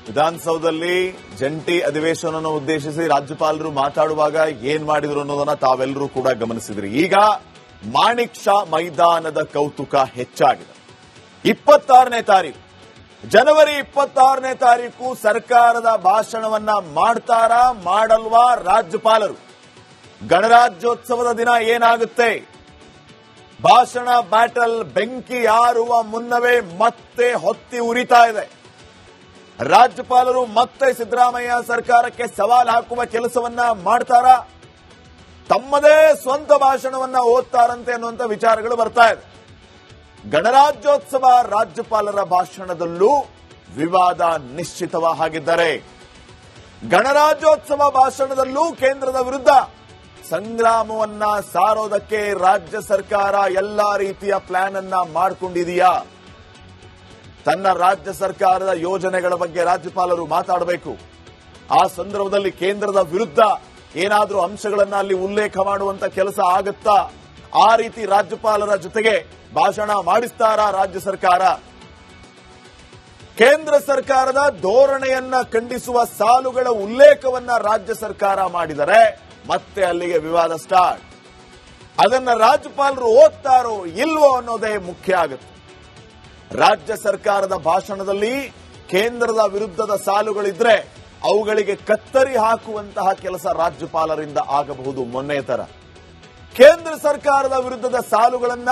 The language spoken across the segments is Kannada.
ವಿಧಾನಸೌಧದಲ್ಲಿ ಜಂಟಿ ಅಧಿವೇಶನವನ್ನು ಉದ್ದೇಶಿಸಿ ರಾಜ್ಯಪಾಲರು ಮಾತಾಡುವಾಗ ಏನ್ ಮಾಡಿದ್ರು ಅನ್ನೋದನ್ನ ತಾವೆಲ್ಲರೂ ಕೂಡ ಗಮನಿಸಿದ್ರಿ. ಈಗ ಮಾಣಿಕ್ ಶಾ ಮೈದಾನದ ಕೌತುಕ ಹೆಚ್ಚಾಗಿದೆ. 26ನೇ ತಾರೀಕು ಜನವರಿ 26ನೇ ತಾರೀಕು ಸರ್ಕಾರದ ಭಾಷಣವನ್ನ ಮಾಡ್ತಾರಾ ಮಾಡಲ್ವಾ ರಾಜ್ಯಪಾಲರು? ಗಣರಾಜ್ಯೋತ್ಸವದ ದಿನ ಏನಾಗುತ್ತೆ? ಭಾಷಣ ಬ್ಯಾಟಲ್ ಬೆಂಕಿ ಯಾರುವ ಮುನ್ನವೇ ಮತ್ತೆ ಹೊತ್ತಿ ಉರಿತಾ ಇದೆ. ರಾಜ್ಯಪಾಲರು ಮತ್ತೆ ಸಿದ್ದರಾಮಯ್ಯ ಸರ್ಕಾರಕ್ಕೆ ಸವಾಲು ಹಾಕುವ ಕೆಲಸವನ್ನ ಮಾಡ್ತಾರಾ? ತಮ್ಮದೇ ಸ್ವಂತ ಭಾಷಣವನ್ನ ಓದ್ತಾರಂತೆ ಅನ್ನುವಂತ ವಿಚಾರಗಳು ಬರ್ತಾ ಇದೆ. ಗಣರಾಜ್ಯೋತ್ಸವ ರಾಜ್ಯಪಾಲರ ಭಾಷಣದಲ್ಲೂ ವಿವಾದ ನಿಶ್ಚಿತವಾಗಿದ್ದರೆ, ಗಣರಾಜ್ಯೋತ್ಸವ ಭಾಷಣದಲ್ಲೂ ಕೇಂದ್ರದ ವಿರುದ್ಧ ಸಂಗ್ರಾಮವನ್ನ ಸಾರೋದಕ್ಕೆ ರಾಜ್ಯ ಸರ್ಕಾರ ಎಲ್ಲಾ ರೀತಿಯ ಪ್ಲಾನ್ ಅನ್ನ ಮಾಡಿಕೊಂಡಿದೆಯಾ? ತನ್ನ ರಾಜ್ಯ ಸರ್ಕಾರದ ಯೋಜನೆಗಳ ಬಗ್ಗೆ ರಾಜ್ಯಪಾಲರು ಮಾತಾಡಬೇಕು. ಆ ಸಂದರ್ಭದಲ್ಲಿ ಕೇಂದ್ರದ ವಿರುದ್ಧ ಏನಾದರೂ ಅಂಶಗಳನ್ನ ಅಲ್ಲಿ ಉಲ್ಲೇಖ ಮಾಡುವಂತ ಕೆಲಸ ಆಗುತ್ತಾ? ಆ ರೀತಿ ರಾಜ್ಯಪಾಲರ ಜೊತೆಗೆ ಭಾಷಣ ಮಾಡಿಸ್ತಾರಾ ರಾಜ್ಯ ಸರ್ಕಾರ? ಕೇಂದ್ರ ಸರ್ಕಾರದ ಧೋರಣೆಯನ್ನ ಖಂಡಿಸುವ ಸಾಲುಗಳ ಉಲ್ಲೇಖವನ್ನ ರಾಜ್ಯ ಸರ್ಕಾರ ಮಾಡಿದರೆ ಮತ್ತೆ ಅಲ್ಲಿಗೆ ವಿವಾದ ಸ್ಟಾರ್ಟ್. ಅದನ್ನ ರಾಜ್ಯಪಾಲರು ಓದ್ತಾರೋ ಇಲ್ವೋ ಅನ್ನೋದೇ ಮುಖ್ಯ ಆಗುತ್ತೆ. ರಾಜ್ಯ ಸರ್ಕಾರದ ಭಾಷಣದಲ್ಲಿ ಕೇಂದ್ರದ ವಿರುದ್ಧದ ಸಾಲುಗಳಿದ್ರೆ ಅವುಗಳಿಗೆ ಕತ್ತರಿ ಹಾಕುವಂತಹ ಕೆಲಸ ರಾಜ್ಯಪಾಲರಿಂದ ಆಗಬಹುದು. ಮೊನ್ನೆ ತರ ಕೇಂದ್ರ ಸರ್ಕಾರದ ವಿರುದ್ಧದ ಸಾಲುಗಳನ್ನ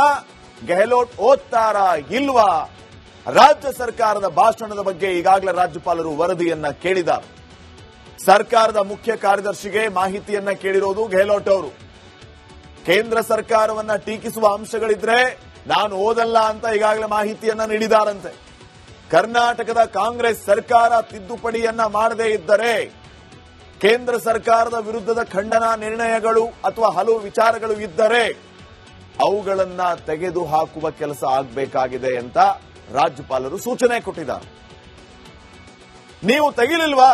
ಗೆಹ್ಲೋಟ್ ಓದ್ತಾರಾ ಇಲ್ವಾ? ರಾಜ್ಯ ಸರ್ಕಾರದ ಭಾಷಣದ ಬಗ್ಗೆ ಈಗಾಗಲೇ ರಾಜ್ಯಪಾಲರು ವರದಿಯನ್ನ ಕೇಳಿದ್ದಾರೆ. ಸರ್ಕಾರದ ಮುಖ್ಯ ಕಾರ್ಯದರ್ಶಿಗೆ ಮಾಹಿತಿಯನ್ನ ಕೇಳಿರೋದು ಗೆಹ್ಲೋಟ್ ಅವರು. ಕೇಂದ್ರ ಸರ್ಕಾರವನ್ನ ಟೀಕಿಸುವ ಅಂಶಗಳಿದ್ರೆ ನಾನು ಓದಲ್ಲ ಅಂತ ಈಗಾಗಲೇ ಮಾಹಿತಿಯನ್ನ ನೀಡಿದಾರಂತೆ. ಕರ್ನಾಟಕದ ಕಾಂಗ್ರೆಸ್ ಸರ್ಕಾರ ತಿದ್ದುಪಡಿಯನ್ನ ಮಾಡದೇ ಇದ್ದರೆ ಕೇಂದ್ರ ಸರ್ಕಾರದ ವಿರುದ್ಧದ ಖಂಡನಾ ನಿರ್ಣಯಗಳು ಅಥವಾ ಹಲವು ವಿಚಾರಗಳು ಇದ್ದರೆ ಅವುಗಳನ್ನ ತೆಗೆದು ಹಾಕುವ ಕೆಲಸ ಆಗಬೇಕಾಗಿದೆ ಅಂತ ರಾಜ್ಯಪಾಲರು ಸೂಚನೆ ಕೊಟ್ಟಿದ್ದಾರೆ. ನೀವು ತೆಗಿಲಿಲ್ವಾ?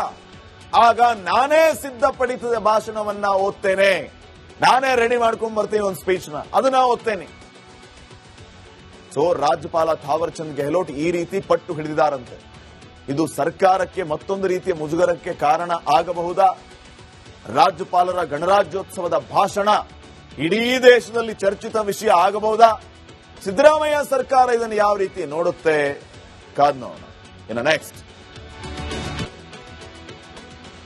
ಆಗ ನಾನೇ ಸಿದ್ಧಪಡಿಸಿದ ಭಾಷಣವನ್ನ ಓದ್ತೇನೆ, ನಾನೇ ರೆಡಿ ಮಾಡ್ಕೊಂಡ್ ಬರ್ತೀನಿ ಒಂದು ಸ್ಪೀಚ್ನ, ಅದನ್ನ ಓದ್ತೇನೆ. ಸೊ ರಾಜ್ಯಪಾಲ ಥಾವರ್ ಚಂದ್ ಗೆಹ್ಲೋಟ್ ಈ ರೀತಿ ಪಟ್ಟು ಹಿಡಿದಿದ್ದಾರಂತೆ. ಇದು ಸರ್ಕಾರಕ್ಕೆ ಮತ್ತೊಂದು ರೀತಿಯ ಮುಜುಗರಕ್ಕೆ ಕಾರಣ ಆಗಬಹುದಾ? ರಾಜ್ಯಪಾಲರ ಗಣರಾಜ್ಯೋತ್ಸವದ ಭಾಷಣ ಇಡೀ ದೇಶದಲ್ಲಿ ಚರ್ಚಿತ ವಿಷಯ ಆಗಬಹುದಾ? ಸಿದ್ದರಾಮಯ್ಯ ಸರ್ಕಾರ ಇದನ್ನು ಯಾವ ರೀತಿ ನೋಡುತ್ತೆ? ಕಾದ್ ನೋಡೋಣ. ಇನ್ನು ನೆಕ್ಸ್ಟ್,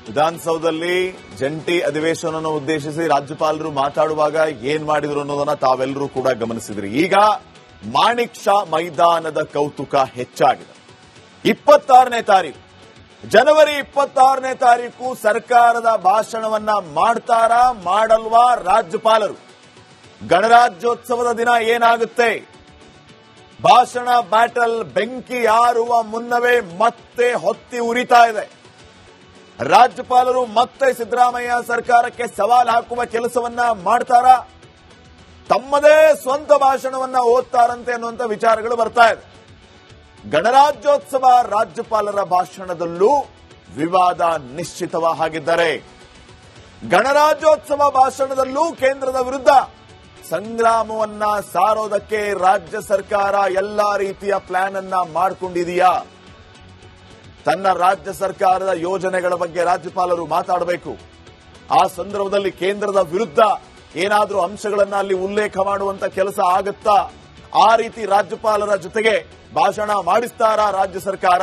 ವಿಧಾನಸೌಧದಲ್ಲಿ ಜಂಟಿ ಅಧಿವೇಶನವನ್ನು ಉದ್ದೇಶಿಸಿ ರಾಜ್ಯಪಾಲರು ಮಾತಾಡುವಾಗ ಏನ್ ಮಾಡಿದ್ರು ಅನ್ನೋದನ್ನ ತಾವೆಲ್ಲರೂ ಕೂಡ ಗಮನಿಸಿದ್ರಿ. ಈಗ ಮಾಣಿಕ್ ಶಾ ಮೈದಾನದ ಕೌತುಕ ಹೆಚ್ಚಾಗಿದೆ. 26ನೇ ತಾರೀಕು ಜನವರಿ 26ನೇ ತಾರೀಕು ಸರ್ಕಾರದ ಭಾಷಣವನ್ನ ಮಾಡ್ತಾರಾ ಮಾಡಲ್ವಾ ರಾಜ್ಯಪಾಲರು? ಗಣರಾಜ್ಯೋತ್ಸವದ ದಿನ ಏನಾಗುತ್ತೆ? ಭಾಷಣ ಬ್ಯಾಟಲ್ ಬೆಂಕಿ ಯಾರುವ ಮುನ್ನವೇ ಮತ್ತೆ ಹೊತ್ತಿ ಉರಿತಾ ಇದೆ. ರಾಜ್ಯಪಾಲರು ಮತ್ತೆ ಸಿದ್ದರಾಮಯ್ಯ ಸರ್ಕಾರಕ್ಕೆ ಸವಾಲು ಹಾಕುವ ಕೆಲಸವನ್ನ ಮಾಡ್ತಾರಾ? ತಮ್ಮದೇ ಸ್ವಂತ ಭಾಷಣವನ್ನ ಓದ್ತಾರಂತೆ ಅನ್ನುವಂತ ವಿಚಾರಗಳು ಬರ್ತಾ ಇದೆ. ಗಣರಾಜ್ಯೋತ್ಸವ ರಾಜ್ಯಪಾಲರ ಭಾಷಣದಲ್ಲೂ ವಿವಾದ ನಿಶ್ಚಿತವಾಗಿದ್ದರೆ, ಗಣರಾಜ್ಯೋತ್ಸವ ಭಾಷಣದಲ್ಲೂ ಕೇಂದ್ರದ ವಿರುದ್ಧ ಸಂಗ್ರಾಮವನ್ನ ಸಾರೋದಕ್ಕೆ ರಾಜ್ಯ ಸರ್ಕಾರ ಎಲ್ಲಾ ರೀತಿಯ ಪ್ಲಾನ್ ಅನ್ನ ಮಾಡಿಕೊಂಡಿದೆಯಾ? ತನ್ನ ರಾಜ್ಯ ಸರ್ಕಾರದ ಯೋಜನೆಗಳ ಬಗ್ಗೆ ರಾಜ್ಯಪಾಲರು ಮಾತಾಡಬೇಕು. ಆ ಸಂದರ್ಭದಲ್ಲಿ ಕೇಂದ್ರದ ವಿರುದ್ಧ ಏನಾದರೂ ಅಂಶಗಳನ್ನ ಅಲ್ಲಿ ಉಲ್ಲೇಖ ಮಾಡುವಂತ ಕೆಲಸ ಆಗುತ್ತಾ? ಆ ರೀತಿ ರಾಜ್ಯಪಾಲರ ಜೊತೆಗೆ ಭಾಷಣ ಮಾಡಿಸ್ತಾರಾ ರಾಜ್ಯ ಸರ್ಕಾರ?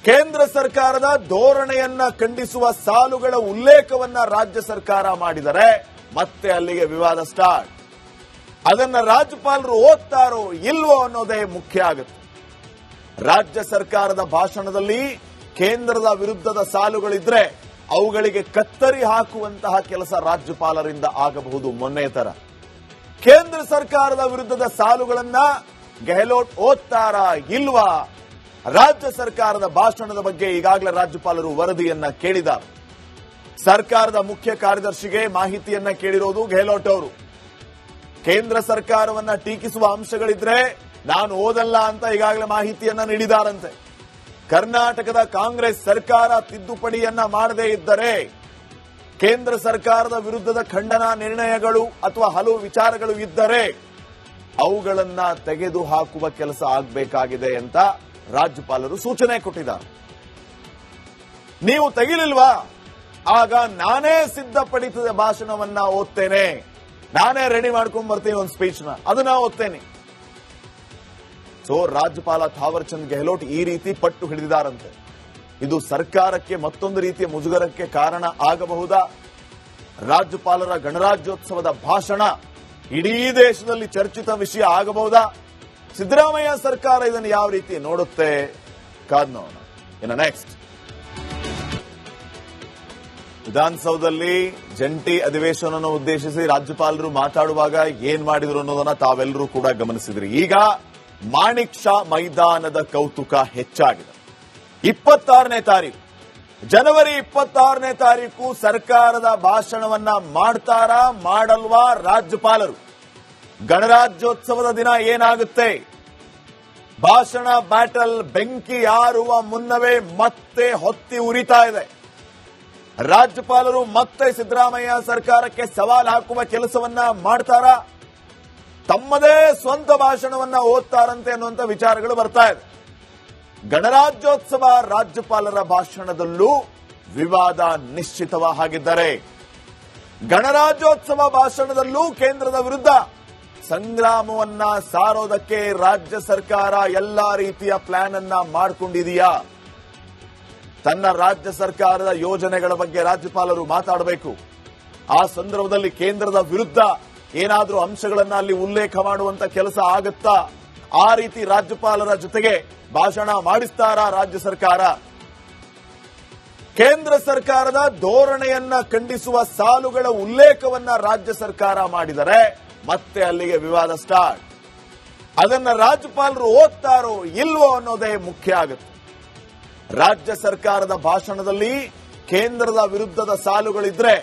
ಕೇಂದ್ರ ಸರ್ಕಾರದ ಧೋರಣೆಯನ್ನ ಖಂಡಿಸುವ ಸಾಲುಗಳ ಉಲ್ಲೇಖವನ್ನ ರಾಜ್ಯ ಸರ್ಕಾರ ಮಾಡಿದರೆ ಮತ್ತೆ ಅಲ್ಲಿಗೆ ವಿವಾದ ಸ್ಟಾರ್ಟ್. ಅದನ್ನ ರಾಜ್ಯಪಾಲರು ಓದ್ತಾರೋ ಇಲ್ವೋ ಅನ್ನೋದೇ ಮುಖ್ಯ ಆಗುತ್ತೆ. ರಾಜ್ಯ ಸರ್ಕಾರದ ಭಾಷಣದಲ್ಲಿ ಕೇಂದ್ರದ ವಿರುದ್ಧದ ಸಾಲುಗಳಿದ್ರೆ ಅವುಗಳಿಗೆ ಕತ್ತರಿ ಹಾಕುವಂತಹ ಕೆಲಸ ರಾಜ್ಯಪಾಲರಿಂದ ಆಗಬಹುದು. ಮೊನ್ನೆ ತರ ಕೇಂದ್ರ ಸರ್ಕಾರದ ವಿರುದ್ಧದ ಸಾಲುಗಳನ್ನ ಗೆಹ್ಲೋಟ್ ಓದ್ತಾರಾ ಇಲ್ವಾ? ರಾಜ್ಯ ಸರ್ಕಾರದ ಭಾಷಣದ ಬಗ್ಗೆ ಈಗಾಗಲೇ ರಾಜ್ಯಪಾಲರು ವರದಿಯನ್ನ ಕೇಳಿದ್ದಾರೆ. ಸರ್ಕಾರದ ಮುಖ್ಯ ಕಾರ್ಯದರ್ಶಿಗೆ ಮಾಹಿತಿಯನ್ನ ಕೇಳಿರೋದು ಗೆಹ್ಲೋಟ್ ಅವರು. ಕೇಂದ್ರ ಸರ್ಕಾರವನ್ನ ಟೀಕಿಸುವ ಅಂಶಗಳಿದ್ರೆ ನಾನು ಓದಲ್ಲ ಅಂತ ಈಗಾಗಲೇ ಮಾಹಿತಿಯನ್ನ ನೀಡಿದಾರಂತೆ. ಕರ್ನಾಟಕದ ಕಾಂಗ್ರೆಸ್ ಸರ್ಕಾರ ತಿದ್ದುಪಡಿಯನ್ನ ಮಾಡದೇ ಇದ್ದರೆ ಕೇಂದ್ರ ಸರ್ಕಾರದ ವಿರುದ್ಧದ ಖಂಡನಾ ನಿರ್ಣಯಗಳು ಅಥವಾ ಹಲವು ವಿಚಾರಗಳು ಇದ್ದರೆ ಅವುಗಳನ್ನ ತೆಗೆದು ಹಾಕುವ ಕೆಲಸ ಆಗಬೇಕಾಗಿದೆ ಅಂತ ರಾಜ್ಯಪಾಲರು ಸೂಚನೆ ಕೊಟ್ಟಿದ್ದಾರೆ. ನೀವು ತೆಗಿಲಿಲ್ವಾ, ಆಗ ನಾನೇ ಸಿದ್ಧಪಡಿಸಿದ ಭಾಷಣವನ್ನ ಓದ್ತೇನೆ, ನಾನೇ ರೆಡಿ ಮಾಡ್ಕೊಂಡ್ ಬರ್ತೀನಿ ಒಂದು ಸ್ಪೀಚ್ನ, ಅದನ್ನ ಓದ್ತೇನೆ. ಸೊ ರಾಜ್ಯಪಾಲ ಥಾವರ್ ಚಂದ್ ಗೆಹ್ಲೋಟ್ ಈ ರೀತಿ ಪಟ್ಟು ಹಿಡಿದಿದ್ದಾರಂತೆ. ಇದು ಸರ್ಕಾರಕ್ಕೆ ಮತ್ತೊಂದು ರೀತಿಯ ಮುಜುಗರಕ್ಕೆ ಕಾರಣ ಆಗಬಹುದಾ? ರಾಜ್ಯಪಾಲರ ಗಣರಾಜ್ಯೋತ್ಸವದ ಭಾಷಣ ಇಡೀ ದೇಶದಲ್ಲಿ ಚರ್ಚಿತ ವಿಷಯ ಆಗಬಹುದಾ? ಸಿದ್ದರಾಮಯ್ಯ ಸರ್ಕಾರ ಇದನ್ನು ಯಾವ ರೀತಿ ನೋಡುತ್ತೆ? ಕಾದ್ ನೋಡೋಣ. ಇನ್ನು ನೆಕ್ಸ್ಟ್, ವಿಧಾನಸೌಧದಲ್ಲಿ ಜಂಟಿ ಅಧಿವೇಶನ ಉದ್ದೇಶಿಸಿ ರಾಜ್ಯಪಾಲರು ಮಾತಾಡುವಾಗ ಏನ್ ಮಾಡಿದ್ರು ಅನ್ನೋದನ್ನ ತಾವೆಲ್ಲರೂ ಕೂಡ ಗಮನಿಸಿದ್ರಿ. ಈಗ ಮಾಣಿಕ್ ಶಾ ಮೈದಾನದ ಕೌತುಕ ಹೆಚ್ಚಾಗಿದೆ. 26ನೇ ತಾರೀಕು, ಜನವರಿ 26ನೇ ತಾರೀಕು ಸರ್ಕಾರದ ಭಾಷಣವನ್ನ ಮಾಡ್ತಾರಾ ಮಾಡಲ್ವಾ ರಾಜ್ಯಪಾಲರು? ಗಣರಾಜ್ಯೋತ್ಸವದ ದಿನ ಏನಾಗುತ್ತೆ? ಭಾಷಣ ಬ್ಯಾಟಲ್ ಬೆಂಕಿ ಯಾರುವ ಮುನ್ನವೇ ಮತ್ತೆ ಹೊತ್ತಿ ಉರಿತಾ ಇದೆ. ರಾಜ್ಯಪಾಲರು ಮತ್ತೆ ಸಿದ್ದರಾಮಯ್ಯ ಸರ್ಕಾರಕ್ಕೆ ಸವಾಲು ಹಾಕುವ ಕೆಲಸವನ್ನ ಮಾಡ್ತಾರಾ? ತಮ್ಮದೇ ಸ್ವಂತ ಭಾಷಣವನ್ನ ಓದ್ತಾರಂತೆ ಅನ್ನುವಂಥ ವಿಚಾರಗಳು ಬರ್ತಾ ಇದೆ. ಗಣರಾಜ್ಯೋತ್ಸವ ರಾಜ್ಯಪಾಲರ ಭಾಷಣದಲ್ಲೂ ವಿವಾದ ನಿಶ್ಚಿತವಾಗಿದ್ದರೆ, ಗಣರಾಜ್ಯೋತ್ಸವ ಭಾಷಣದಲ್ಲೂ ಕೇಂದ್ರದ ವಿರುದ್ಧ ಸಂಗ್ರಾಮವನ್ನ ಸಾರೋದಕ್ಕೆ ರಾಜ್ಯ ಸರ್ಕಾರ ಎಲ್ಲಾ ರೀತಿಯ ಪ್ಲಾನ್ ಅನ್ನ ಮಾಡಿಕೊಂಡಿದೆಯಾ? ತನ್ನ ರಾಜ್ಯ ಸರ್ಕಾರದ ಯೋಜನೆಗಳ ಬಗ್ಗೆ ರಾಜ್ಯಪಾಲರು ಮಾತಾಡಬೇಕು. ಆ ಸಂದರ್ಭದಲ್ಲಿ ಕೇಂದ್ರದ ವಿರುದ್ಧ ಏನಾದರೂ ಅಂಶಗಳನ್ನ ಅಲ್ಲಿ ಉಲ್ಲೇಖ ಮಾಡುವಂತ ಕೆಲಸ ಆಗುತ್ತಾ? ಆ ರೀತಿ ರಾಜ್ಯಪಾಲರ ಜೊತೆಗೆ ಭಾಷಣ ಮಾಡಿಸ್ತಾರಾ ರಾಜ್ಯ ಸರ್ಕಾರ? ಕೇಂದ್ರ ಸರ್ಕಾರದ ಧೋರಣೆಯನ್ನ ಖಂಡಿಸುವ ಸಾಲುಗಳ ಉಲ್ಲೇಖವನ್ನ ರಾಜ್ಯ ಸರ್ಕಾರ ಮಾಡಿದರೆ ಮತ್ತೆ ಅಲ್ಲಿಗೆ ವಿವಾದ ಸ್ಟಾರ್ಟ್. ಅದನ್ನ ರಾಜ್ಯಪಾಲರು ಓದ್ತಾರೋ ಇಲ್ವೋ ಅನ್ನೋದೇ ಮುಖ್ಯ ಆಗುತ್ತೆ. ರಾಜ್ಯ ಸರ್ಕಾರದ ಭಾಷಣದಲ್ಲಿ ಕೇಂದ್ರದ ವಿರುದ್ಧದ ಸಾಲುಗಳಿದ್ರೆ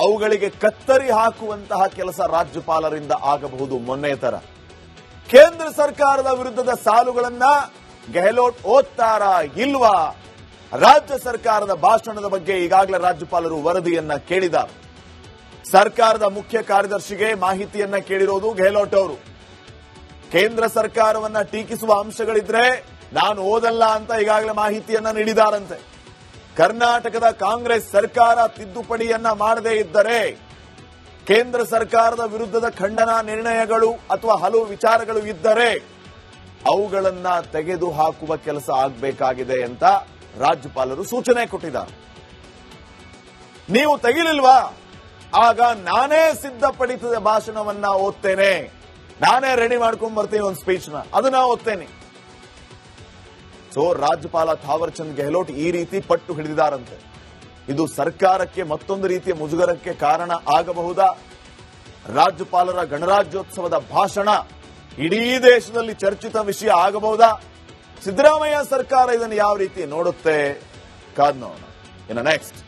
ಅವುಗಳಿಗೆ ಕತ್ತರಿ ಹಾಕುವಂತಹ ಕೆಲಸ ರಾಜ್ಯಪಾಲರಿಂದ ಆಗಬಹುದು. ಮೊನ್ನೆ ತರ ಕೇಂದ್ರ ಸರ್ಕಾರದ ವಿರುದ್ಧದ ಸಾಲುಗಳನ್ನ ಗೆಹ್ಲೋಟ್ ಓದ್ತಾರಾ ಇಲ್ವಾ? ರಾಜ್ಯ ಸರ್ಕಾರದ ಭಾಷಣದ ಬಗ್ಗೆ ಈಗಾಗಲೇ ರಾಜ್ಯಪಾಲರು ವರದಿಯನ್ನ ಕೇಳಿದ್ದಾರೆ. ಸರ್ಕಾರದ ಮುಖ್ಯ ಕಾರ್ಯದರ್ಶಿಗೆ ಮಾಹಿತಿಯನ್ನ ಕೇಳಿರೋದು ಗೆಹ್ಲೋಟ್ ಅವರು. ಕೇಂದ್ರ ಸರ್ಕಾರವನ್ನ ಟೀಕಿಸುವ ಅಂಶಗಳಿದ್ರೆ ನಾನು ಓದಲ್ಲ ಅಂತ ಈಗಾಗಲೇ ಮಾಹಿತಿಯನ್ನ ನೀಡಿದಾರಂತೆ. ಕರ್ನಾಟಕದ ಕಾಂಗ್ರೆಸ್ ಸರ್ಕಾರ ತಿದ್ದುಪಡಿಯನ್ನ ಮಾಡದೇ ಇದ್ದರೆ ಕೇಂದ್ರ ಸರ್ಕಾರದ ವಿರುದ್ಧದ ಖಂಡನಾ ನಿರ್ಣಯಗಳು ಅಥವಾ ಹಲವು ವಿಚಾರಗಳು ಇದ್ದರೆ ಅವುಗಳನ್ನ ತೆಗೆದು ಹಾಕುವ ಕೆಲಸ ಆಗಬೇಕಾಗಿದೆ ಅಂತ ರಾಜ್ಯಪಾಲರು ಸೂಚನೆ ಕೊಟ್ಟಿದ್ದಾರೆ. ನೀವು ತೆಗಿಲಿಲ್ವಾ, ಆಗ ನಾನೇ ಸಿದ್ಧಪಡಿಸಿದ ಭಾಷಣವನ್ನ ಓದ್ತೇನೆ, ನಾನೇ ರೆಡಿ ಮಾಡ್ಕೊಂಡ್ ಬರ್ತೀನಿ ಒಂದು ಸ್ಪೀಚ್ನ, ಅದನ್ನ ಓದ್ತೇನೆ. ಸೊ ರಾಜ್ಯಪಾಲ ಥಾವರ್ ಚಂದ್ ಗೆಹ್ಲೋಟ್ ಈ ರೀತಿ ಪಟ್ಟು ಹಿಡಿದಿದ್ದಾರಂತೆ. ಇದು ಸರ್ಕಾರಕ್ಕೆ ಮತ್ತೊಂದು ರೀತಿಯ ಮುಜುಗರಕ್ಕೆ ಕಾರಣ ಆಗಬಹುದಾ? ರಾಜ್ಯಪಾಲರ ಗಣರಾಜ್ಯೋತ್ಸವದ ಭಾಷಣ ಇಡೀ ದೇಶದಲ್ಲಿ ಚರ್ಚಿತ ವಿಷಯ ಆಗಬಹುದಾ? ಸಿದ್ದರಾಮಯ್ಯ ಸರ್ಕಾರ ಇದನ್ನು ಯಾವ ರೀತಿ ನೋಡುತ್ತೆ? ಕಾದ್ ನೋಡೋಣ. ಇನ್ನು ನೆಕ್ಸ್ಟ್,